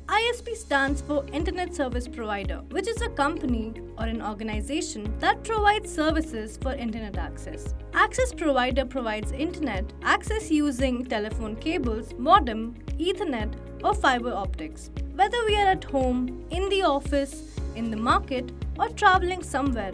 ISP stands for Internet Service Provider, which is a company or an organization that provides services for internet access. Access provider provides internet access using telephone cables, modem, Ethernet, or fiber optics. Whether we are at home, in the office, in the market, or traveling somewhere,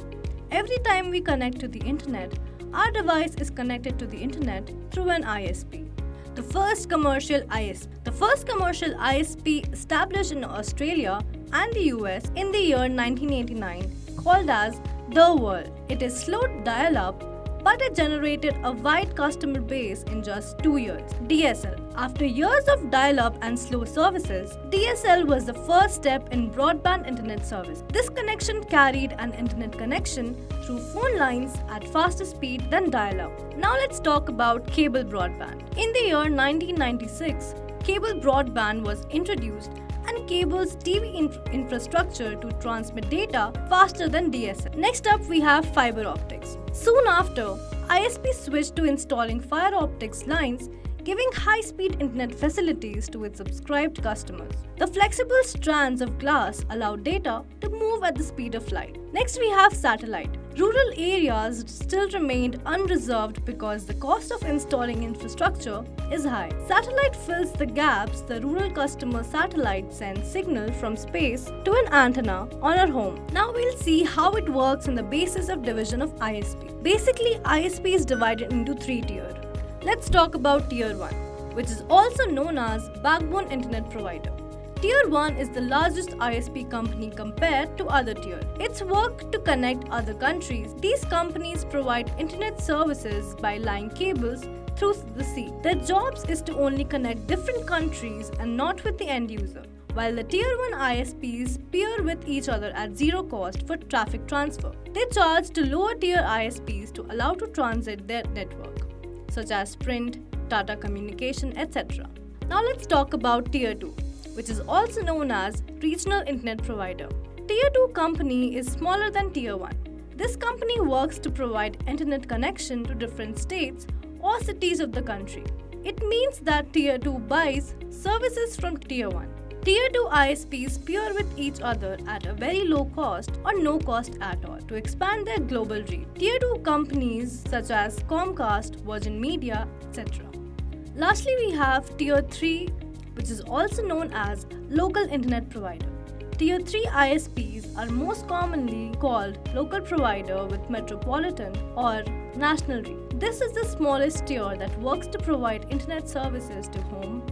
every time we connect to the internet, our device is connected to the internet through an ISP. The first commercial ISP established in Australia and the US in the year 1989, called as The World. It is slow dial-up, but it generated a wide customer base in just 2 years. DSL. After years of dial-up and slow services, DSL was the first step in broadband internet service. This connection carried an internet connection through phone lines at faster speed than dial-up. Now let's talk about cable broadband. In the year 1996, cable broadband was introduced and cable's TV infrastructure to transmit data faster than DSL. Next up, we have fiber optics. Soon after, ISP switched to installing fiber optics lines, giving high-speed internet facilities to its subscribed customers. The flexible strands of glass allow data to move at the speed of light. Next, we have satellite. Rural areas still remained unreserved because the cost of installing infrastructure is high. Satellite fills the gaps. The rural customer satellite sends signal from space to an antenna on our home. Now we'll see how it works on the basis of division of ISP. Basically, ISP is divided into 3 tiers. Let's talk about Tier 1, which is also known as Backbone Internet Provider. Tier 1 is the largest ISP company compared to other tiers. Its work to connect other countries. These companies provide internet services by laying cables through the sea. Their jobs is to only connect different countries and not with the end user, while the Tier 1 ISPs peer with each other at zero cost for traffic transfer. They charge to lower tier ISPs to allow to transit their network, such as Sprint, Tata Communication, etc. Now let's talk about Tier 2, which is also known as Regional Internet Provider. Tier 2 company is smaller than Tier 1. This company works to provide internet connection to different states or cities of the country. It means that Tier 2 buys services from Tier 1. Tier 2 ISPs peer with each other at a very low cost or no cost at all to expand their global reach. Tier 2 companies such as Comcast, Virgin Media, etc. Lastly, we have Tier 3, which is also known as Local Internet Provider. Tier 3 ISPs are most commonly called local provider with metropolitan or national reach. This is the smallest tier that works to provide internet services to home,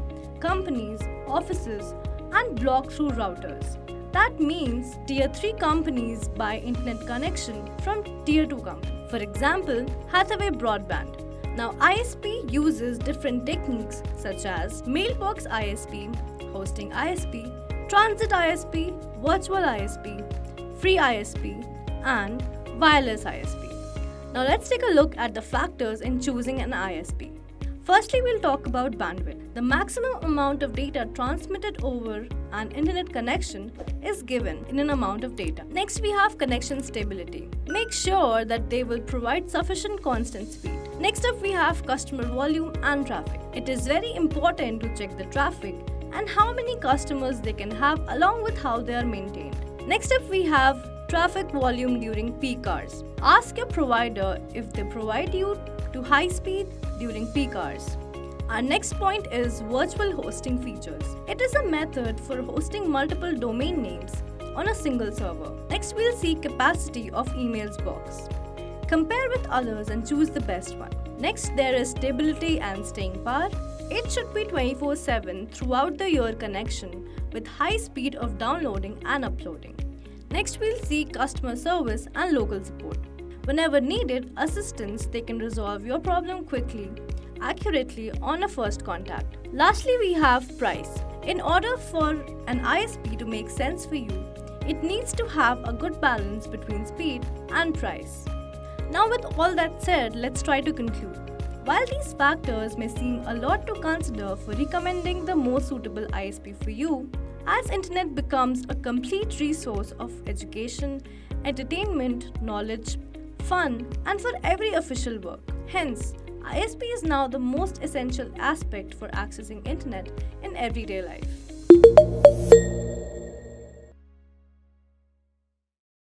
companies, offices, and block through routers. That means Tier 3 companies buy internet connection from Tier 2 companies. For example, Hathaway Broadband. Now ISP uses different techniques such as mailbox ISP, hosting ISP, transit ISP, virtual ISP, free ISP, and wireless ISP. Now let's take a look at the factors in choosing an ISP. Firstly, we'll talk about bandwidth. The maximum amount of data transmitted over an internet connection is given in an amount of data. Next, we have connection stability. Make sure that they will provide sufficient constant speed. Next up, we have customer volume and traffic. It is very important to check the traffic and how many customers they can have along with how they are maintained. Next up, we have traffic volume during peak hours. Ask your provider if they provide you to high speed during peak hours. Our next point is virtual hosting features. It is a method for hosting multiple domain names on a single server. Next, we'll see capacity of emails box. Compare with others and choose the best one. Next, there is stability and staying power. It should be 24/7 throughout the year connection with high speed of downloading and uploading. Next, we'll see customer service and local support. Whenever needed assistance, they can resolve your problem quickly, accurately on a first contact. Lastly, we have price. In order for an ISP to make sense for you, it needs to have a good balance between speed and price. Now with all that said, let's try to conclude. While these factors may seem a lot to consider for recommending the most suitable ISP for you, as internet becomes a complete resource of education, entertainment, knowledge, fun, and for every official work. Hence, ISP is now the most essential aspect for accessing internet in everyday life.